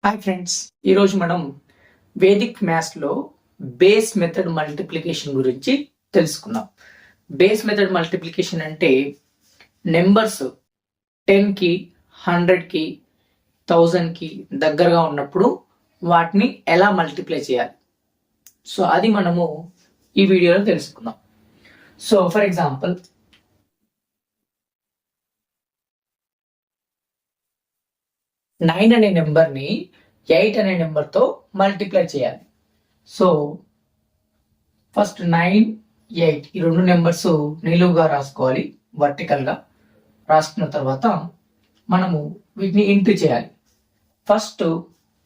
Hi friends, ఈరోజు మనం Vedic మ్యాథ్స్లో బేస్ మెథడ్ మల్టిప్లికేషన్ గురించి తెలుసుకుందాం. బేస్ మెథడ్ మల్టిప్లికేషన్ అంటే నెంబర్స్ 10కి 100కి 1000కి దగ్గరగా ఉన్నప్పుడు వాటిని ఎలా మల్టిప్లై చేయాలి. సో అది మనము ఈ వీడియోలో తెలుసుకుందాం. సో ఫర్ ఎగ్జాంపుల్ 9 అనే నెంబర్ని 8 అనే నెంబర్తో మల్టిప్లై చేయాలి. సో ఫస్ట్ 9, 8 ఈ రెండు నెంబర్స్ నిలువుగా రాసుకోవాలి, వర్టికల్గా రాసుకున్న తర్వాత మనము వీటిని ఇంటూ చేయాలి. ఫస్ట్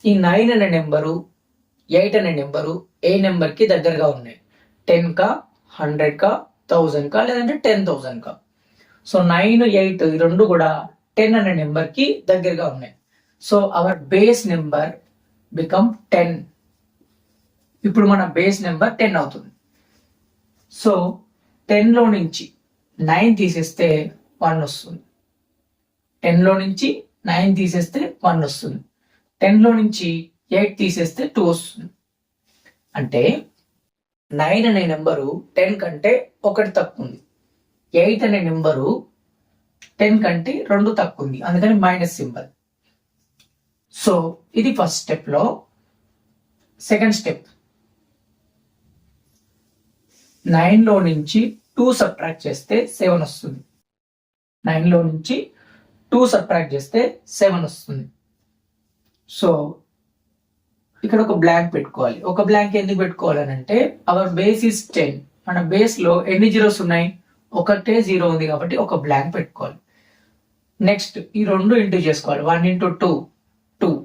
ఈ 9 అనే నెంబరు 8 అనే నెంబరు ఏ నెంబర్కి దగ్గరగా ఉన్నాయి, 10కా 100కా 1000కా లేదంటే 10,000కా. సో 9, 8 ఈ రెండు కూడా 10 అనే నెంబర్కి దగ్గరగా ఉన్నాయి. So our base number become 10. ఇప్పుడు మన బేస్ నెంబర్ 10 అవుతుంది. సో 10లో నుంచి 9 తీసేస్తే 1 వస్తుంది. 10లో నుంచి 9 తీసేస్తే 1 వస్తుంది. 10లో నుంచి 8 తీసేస్తే 2 వస్తుంది. అంటే 9 అనే నెంబరు 10 కంటే 1 తక్కువ ఉంది. 8 అనే నెంబరు 10 కంటే 2 తక్కువ ఉంది, అందుకని మైనస్ సింబల్. సో ఇది ఫస్ట్ స్టెప్ లో. సెకండ్ స్టెప్ 9లో నుంచి 2 సబ్ట్రాక్ట్ చేస్తే 7 వస్తుంది. 9లో నుంచి 2 సబ్ట్రాక్ట్ చేస్తే 7 వస్తుంది. సో ఇక్కడ ఒక బ్లాంక్ పెట్టుకోవాలి. ఒక బ్లాంక్ ఎందుకు పెట్టుకోవాలని అంటే అవర్ బేస్ ఇస్ 10. మన బేస్ లో ఎన్ని జీరోస్ ఉన్నాయి, ఒకటే జీరో ఉంది కాబట్టి ఒక బ్లాంక్ పెట్టుకోవాలి. నెక్స్ట్ ఈ రెండు ఇంటూ చేసుకోవాలి. 1 into 2 2.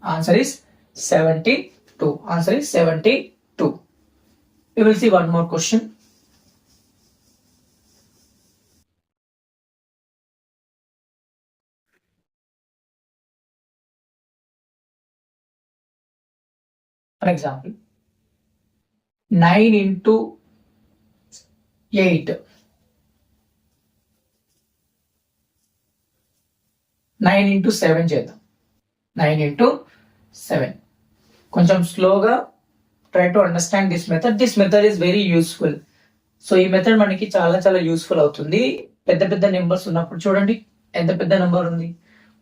Answer is 72. Answer is 72. We will see one more question. For example, 9 into 8. 9 into 7 చేద్దాం. 9 into 7. కొంచెం స్లోగా try to understand this method. This method is very useful. So ఈ మెథడ్ మనకి చాలా చాలా యూస్ఫుల్ అవుతుంది. పెద్ద పెద్ద నెంబర్స్ ఉన్నప్పుడు చూడండి ఎంత పెద్ద నెంబర్ ఉంది,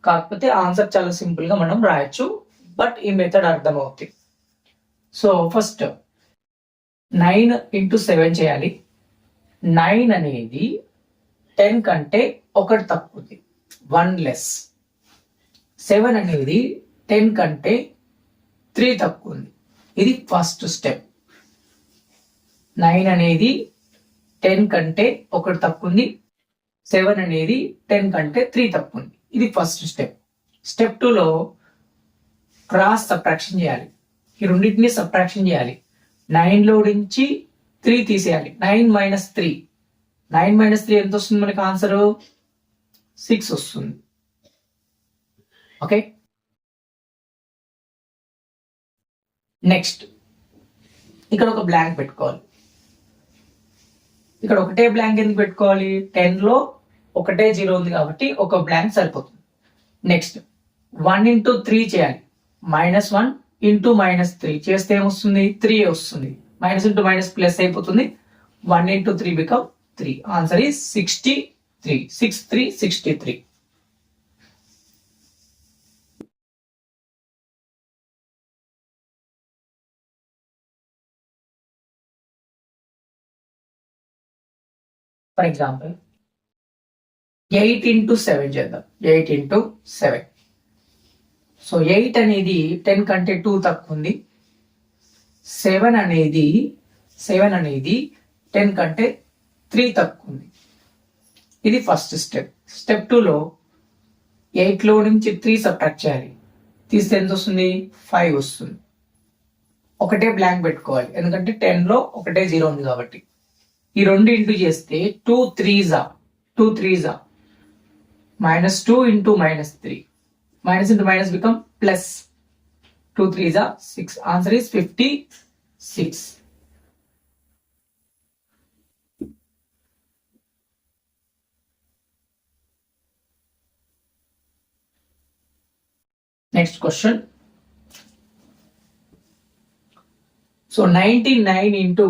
కాకపోతే ఆన్సర్ చాలా సింపుల్ గా మనం రాయొచ్చు, బట్ ఈ మెథడ్ అర్థం అవుతుంది. సో ఫస్ట్ 9 into 7 చేయాలి. 9 అనేది 10 కంటే 1 తక్కువ ఉంది, 1 లెస్. 7 అనేది 10 కంటే 3 తక్కువ ఉంది. ఇది ఫస్ట్ స్టెప్. 9 అనేది 10 కంటే 1 తక్కువ ఉంది, 7 అనేది 10 కంటే 3 తక్కువ ఉంది. ఇది ఫస్ట్ స్టెప్. స్టెప్ 2లో క్రాస్ సబ్ట్రాక్షన్ చేయాలి. ఈ రెండింటిని సబ్ట్రాక్షన్ చేయాలి. 9లో నుంచి 3 తీసేయాలి. 9 minus 3. 9 minus 3 ఎంత వస్తుంది మనకి ఆన్సర్? 6 వస్తుంది. ఓకే, నెక్స్ట్ ఇక్కడ ఒక బ్లాంక్ పెట్టుకోవాలి. ఇక్కడ ఒకటే బ్లాంక్ ఎందుకు పెట్టుకోవాలి, 10లో ఒకటే జీరో ఉంది కాబట్టి ఒక బ్లాంక్ సరిపోతుంది. నెక్స్ట్ 1 into 3 చేయాలి. -1 into -3 చేస్తే ఏమొస్తుంది, 3 వస్తుంది. మైనస్ ఇంటూ మైనస్ ప్లస్ అయిపోతుంది. 1 into 3 become 3. Answer is 63. 63, 63. For example 8 into 7 చేద్దాం. 8 into 7. సో 8 అనేది 10 కంటే 2 తక్కువ ఉంది. 7 అనేది 10 కంటే 3 తక్కువ ఉంది. ఇది ఫస్ట్ స్టెప్. స్టెప్ 2లో 8లో నుంచి 3 సబ్ట్రాక్ట్ చేయాలి. తీస్తే ఎంత వస్తుంది, 5 వస్తుంది. ఒకటే బ్లాంక్ పెట్టుకోవాలి, ఎందుకంటే 10లో ఒకటే జీరో ఉంది కాబట్టి. ఈ రెండు ఇంటూ చేస్తే 2 3s -2 into -3. Minus into minus become plus. 2 3s 6. Answer is 56. Next question. So 99 into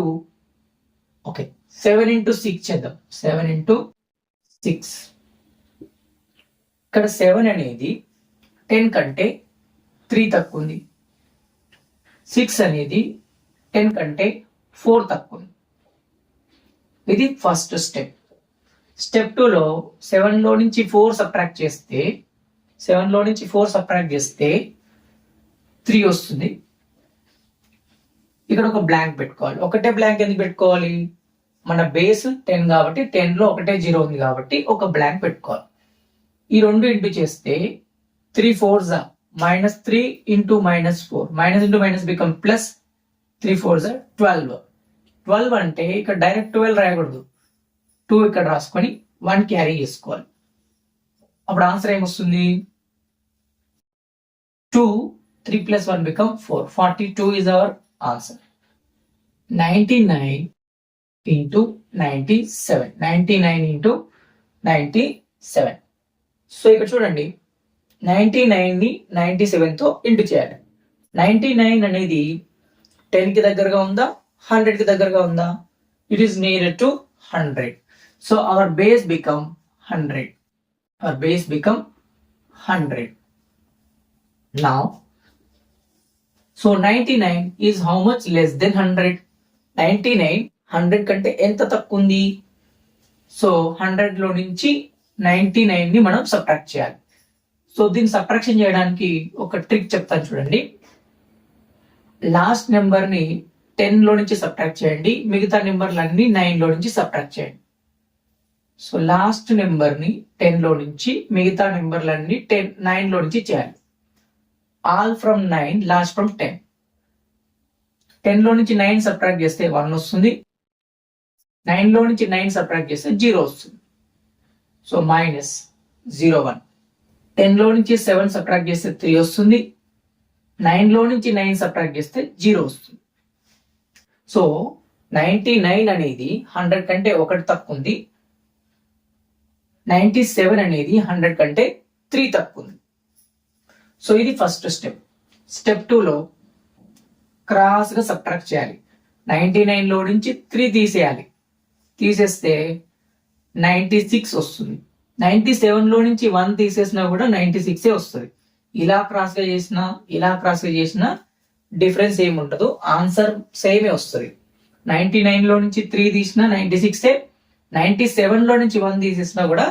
7 into 6 చేద్దాం. 7 ఇంటూ 6. ఇక్కడ 7 అనేది 10 కంటే 3 తక్కువ ఉంది. 6 అనేది 10 కంటే 4 తక్కువ ఉంది. ఇది ఫస్ట్ స్టెప్. స్టెప్ 2లో 7లో నుంచి 4 సబ్ట్రాక్ట్ చేస్తే 3 వస్తుంది. ఇక్కడ ఒక బ్లాంక్ పెట్టుకోవాలి. ఒకటే బ్లాంక్ ఎందుకు పెట్టుకోవాలి? మన బేస్ 10 కాబట్టి 10లో ఒకటే 0 ఉంది కాబట్టి ఒక బ్లాంక్ పెట్టుకోవాలి. ఈ రెండు ఇంటూ చేస్తే 3 4s -3 into -4. Minus into minus become plus. 3 4s 12. 12 అంటే ఇక్కడ డైరెక్ట్ 12 రాయకూడదు. 2 ఇక్కడ రాసుకొని 1 క్యారీ చేసుకోవాలి. అప్పుడు ఆన్సర్ ఏమొస్తుంది? 2 3 plus 1 become 4. 42 is our answer. 99 into 97. 99 into 97. So ఇక్కడ చూడండి, 99ని 97తో ఇంటూ చేయాలి. 99 అనేది 10కి దగ్గరగా ఉందా, 100కి దగ్గరగా ఉందా? It is near to 100. So our base become 100. Our base become 100. Now, so 99 is how much less than 100? 99 100 కంటే ఎంత తక్కువ ఉంది? సో 100 లో నుంచి 99 ని మనం సబ్ట్రాక్ట్ చేయాలి. సో దీన్ని సబ్ట్రాక్షన్ చేయడానికి ఒక ట్రిక్ చెప్తాను చూడండి. లాస్ట్ నెంబర్ ని 10 లో నుంచి సబ్ట్రాక్ట్ చేయండి, మిగతా నెంబర్లన్నీ 9 లో నుంచి సబ్ట్రాక్ట్ చేయండి. సో లాస్ట్ నెంబర్ ని 10 లో నుంచి మిగతా నెంబర్లన్నీ 9 లో నుంచి చేయాలి. All from 9, last from 10. 10 లో నుంచి 9 సబ్ట్రాక్ట్ చేస్తే 1 వస్తుంది. 9 లో నుంచి 9 సబ్ట్రాక్ట్ చేస్తే 0 వస్తుంది. So minus 0 1. 10 లో నుంచి 7 సబ్ట్రాక్ట్ చేస్తే 3 వస్తుంది. 9 లో నుంచి 9 సబ్ట్రాక్ట్ చేస్తే 0 వస్తుంది. సో 99 అనేది 100 కంటే 1 తక్కువ ఉంది. 97 అనేది 100 కంటే 3 తక్కువ ఉంది. సో ఇది ఫస్ట్ స్టెప్. స్టెప్ 2లో క్రాస్ గా సబ్ట్రాక్ట్ చేయాలి. 99 లో నుంచి 3 తీసేయాలి. తీసేస్తే 96 వస్తుంది. 97 లో నుంచి 1 తీసేసినా కూడా 96 వస్తుంది. ఇలా క్రాస్ గా చేసినా డిఫరెన్స్ ఏమి ఉండదు, ఆన్సర్ సేమే వస్తుంది. 99 లో నుంచి 3 తీసినా 96. 97 లో నుంచి 1 తీసేసినా కూడా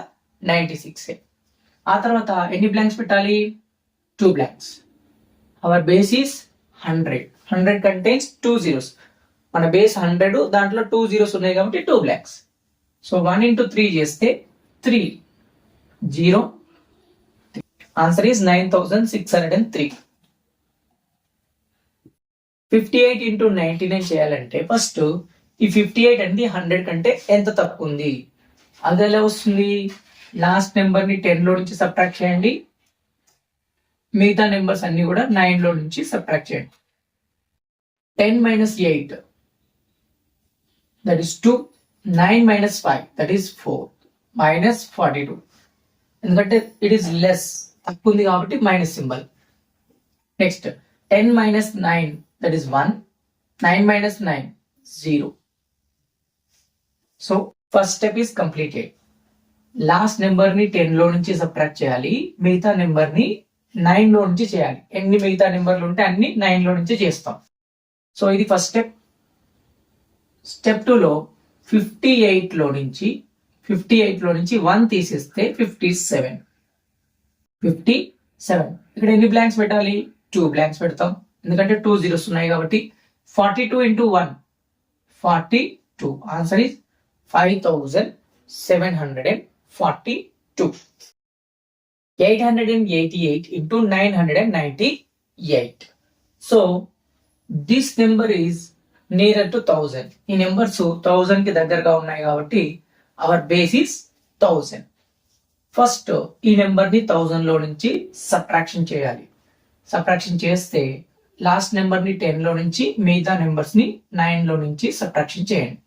96. ఆ తర్వాత ఎన్ని బ్లాంక్స్ పెట్టాలి? 2 blanks. Hour base is 100. 100 contains 2 zeros. మన బేస్ 100, దాంట్లో 2 zeros ఉన్నాయి కాబట్టి 2 బ్లాంక్స్. సో 1 into 3 చేస్తే 3 0. Answer is 9603. 58 into 99 చేయాలంటే ఫస్ట్ ఈ 58 అనేది 100 కంటే ఎంత తక్కువ ఉంది? అది ఎలా వస్తుంది? లాస్ట్ నెంబర్ ని 10 లో నుంచి సబ్ట్రాక్ట్ చేయండి, మిగతా నెంబర్స్ అన్ని కూడా 9 లో నుంచి సబ్ట్రాక్ట్ చేయండి. 10 minus 8 that is 2. 9 minus 5 that is 4. minus 42. ఎందుకంటే ఇట్ ఈస్ లెస్, తక్కువ ఉంది కాబట్టి minus symbol. Next 10 minus 9 that is 1. 9 minus 9 0. So first step is completed. Last number ని 10 లో నుంచి సబ్ట్రాక్ట్ చేయాలి, మిగతా నెంబర్ ని 9 లో నుంచి చేయాలి. ఎన్ని మిగతా నెంబర్లు ఉంటే అన్ని 9 లో నుంచి చేస్తాం. సో ఇది ఫస్ట్ స్టెప్. స్టెప్ 2లో 58 లో నుంచి 1 తీసేస్తే 57. 57. ఇక్కడ ఎన్ని బ్లాంక్స్ పెట్టాలి? 2 బ్లాంక్స్ పెడతాం, ఎందుకంటే 2 zeros ఉన్నాయి కాబట్టి. 42 into 1 42. Answer is 5742. 888 into 998. So this number is near to 1000. ఈ నెంబర్స్ 1000 కి దగ్గరగా ఉన్నాయి కాబట్టి అవర్ బేస్ ఈస్ 1000. ఫస్ట్ ఈ నెంబర్ ని 1000 లో నుంచి సబ్ట్రాక్షన్ చేయాలి. సబ్ట్రాక్షన్ చేస్తే లాస్ట్ నెంబర్ ని 10 లో నుంచి మిగతా నెంబర్స్ ని 9 లో నుంచి సబ్ట్రాక్షన్ చేయండి.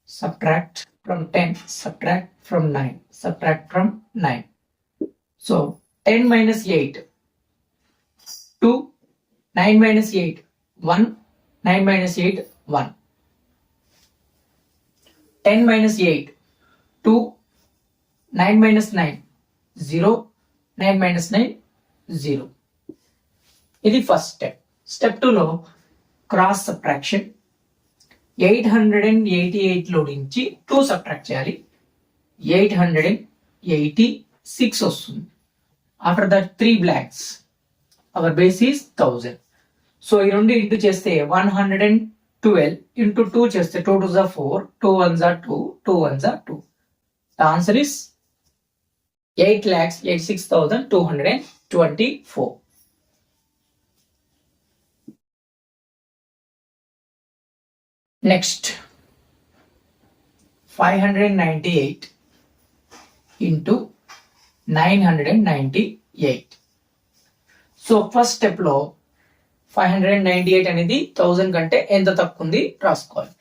Subtract from 10, subtract from 9, subtract from 9. So 10 minus 8 2, 9 minus 8, 1, 9 minus 8, 1. 10 minus 8, 2, 9 minus 9, 0, 9 minus 9, 0. ఇది ఫస్ట్ స్టెప్. స్టెప్ 2లో క్రాస్ సబ్ట్రాక్షన్. 888 లో నుంచి 2 సబ్ట్రాక్ట్ చేయాలి. 886 వస్తుంది. After that 3 blocks. Hour base is 1000. So ఈ రెండు ఇంటూ చేస్తే 112 ఇంటూ 2 చేస్తే 2 2s are 4, 2 1s are 2, 2 1s are 2. The answer is 8,86,224. Next, 598 into 998. So first step లో 598 అనేది 1000 కంటే ఎంత తక్కువ ఉంది రాసుకోవాలి.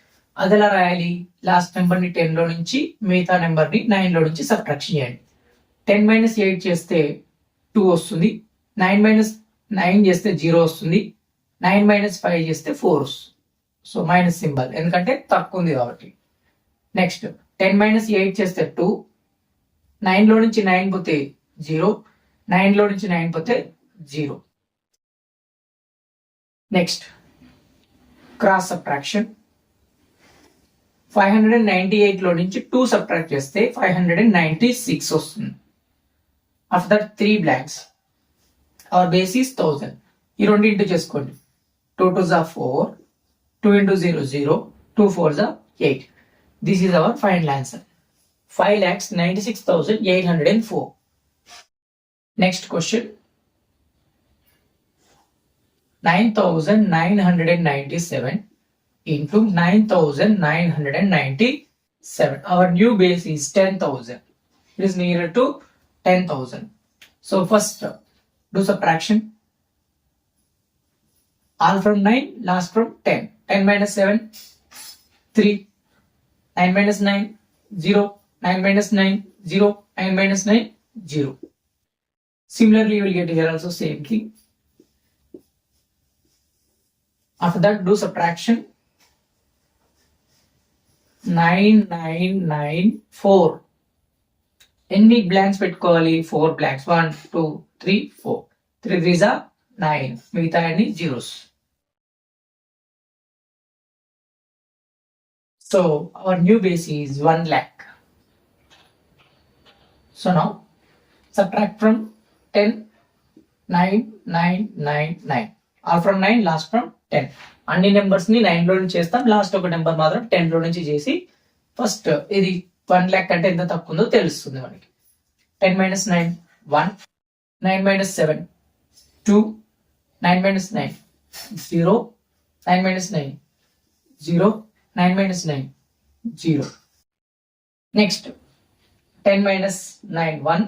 అది ఎలా రాయాలి? లాస్ట్ నెంబర్ ని 10 లో నుంచి మిగతా నెంబర్ ని 9 లో నుంచి సబ్ట్రాక్షన్ చేయండి. 10 minus 8 చేస్తే 2 వస్తుంది. 9 minus 9 చేస్తే 0 వస్తుంది. 9 minus 5 చేస్తే 4 వస్తుంది. సో మైనస్ సింబల్, ఎందుకంటే తక్కువ ఉంది కాబట్టి. నెక్స్ట్ 10 minus 8 చేస్తే 2, 9 లో నుంచి 9 పోతే 0, 9 లో నుంచి 9 పోతే 0. Next cross subtraction. 598 లో నుంచి 2 సబ్ట్రాక్ట్ చేస్తే 596 వస్తుంది. After that 3 blanks. Hour base is 1000. ఈ రెండు ఇంటూ చేసుకోండి. 2 2s are 4, 2 into 0 0, 2 4s are 8. This is our final answer. 5,96,804. Next question. 9,997 into 9,997. Our new base is 10,000. It is nearer to 10,000. So first do subtraction. All from 9, last from 10. 10 minus 7, 3. 9 minus 9, 0. 9 minus 9, 0. 9 minus 9, 0. Similarly, you will get here also same thing. After that, do subtraction. 9994. Any blanks పెట్టుకోవాలి? 4 blanks. 1 2 3 4. 3 3s are 9. మిగతా అన్ని zeros. So our new base is 1 lakh. So now subtract from 10, 9 9 9 9. All from 9, last from 10. అన్ని numbers ని 9 లో నుంచి చేస్తాం. Last ఒక number మాత్రం 10 లో నుంచి చేసి ఫస్ట్ ఇది 1 lakh అంటే ఎంత తక్కువ ఉందో తెలుస్తుంది మనకి. 10 minus 9, 1. 9 minus 7, 2. 9 minus 9, 0. 9 minus 9, 0. 9 minus 9, 0. Next, 10 minus 9, 1.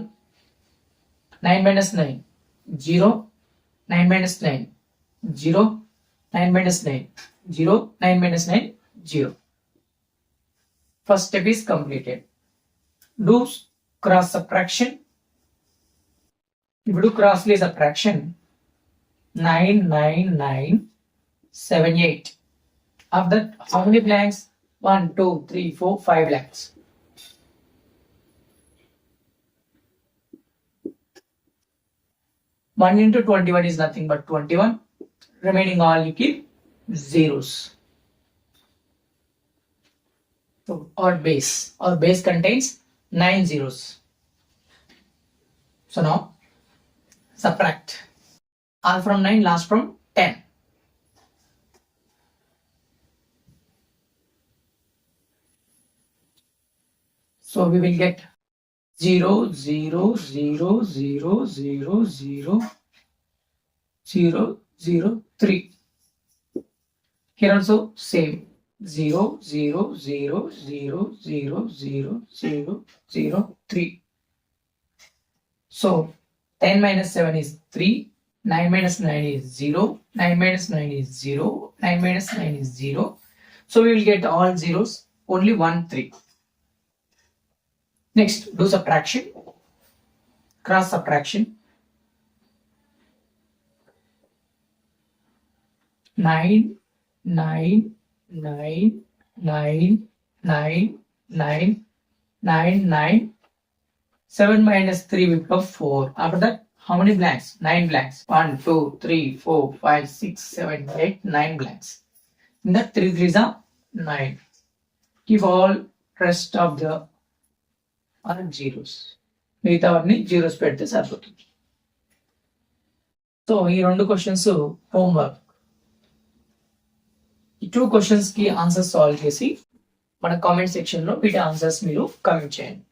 9 minus 9, 0. 9 minus 9, 0. 9 minus 9, 0. 9 minus 9, 0. First step is completed. Do cross subtraction. If you do crossly subtraction, 99978. Of that, how many blanks? 1 2 3 4 5 blanks. One into 21 is nothing but 21. Remaining all you keep zeros. So our base contains 9 zeros. So now subtract. All from 9, last from 10. So we will get 0 0 0 0 0 0 0 0 3. Here also same 0 0 0 0 0 0 0 0 3. So 10 minus 7 is 3. 9 minus 9 is 0. 9 minus 9 is 0. 9 minus 9 is 0. So we will get all zeros. Only 1 3. Next, do subtraction. Cross subtraction. 9 9 9 9 9 9 9 9 7 minus 3 will become 4. After that, how many blanks? 9 blanks. 1 2 3 4 5 6 7 8 9 blanks. In that 3 3s are 9. Keep all rest of the are zeros. మిగతావన్నీ zeros పెడితే సరిపోతుంది. So ఈ 2 questions homework. ఈ 2 questions కి answers solve చేసి మన comment section లో వీటి ఆన్సర్స్ మీరు కామెంట్ చేయండి.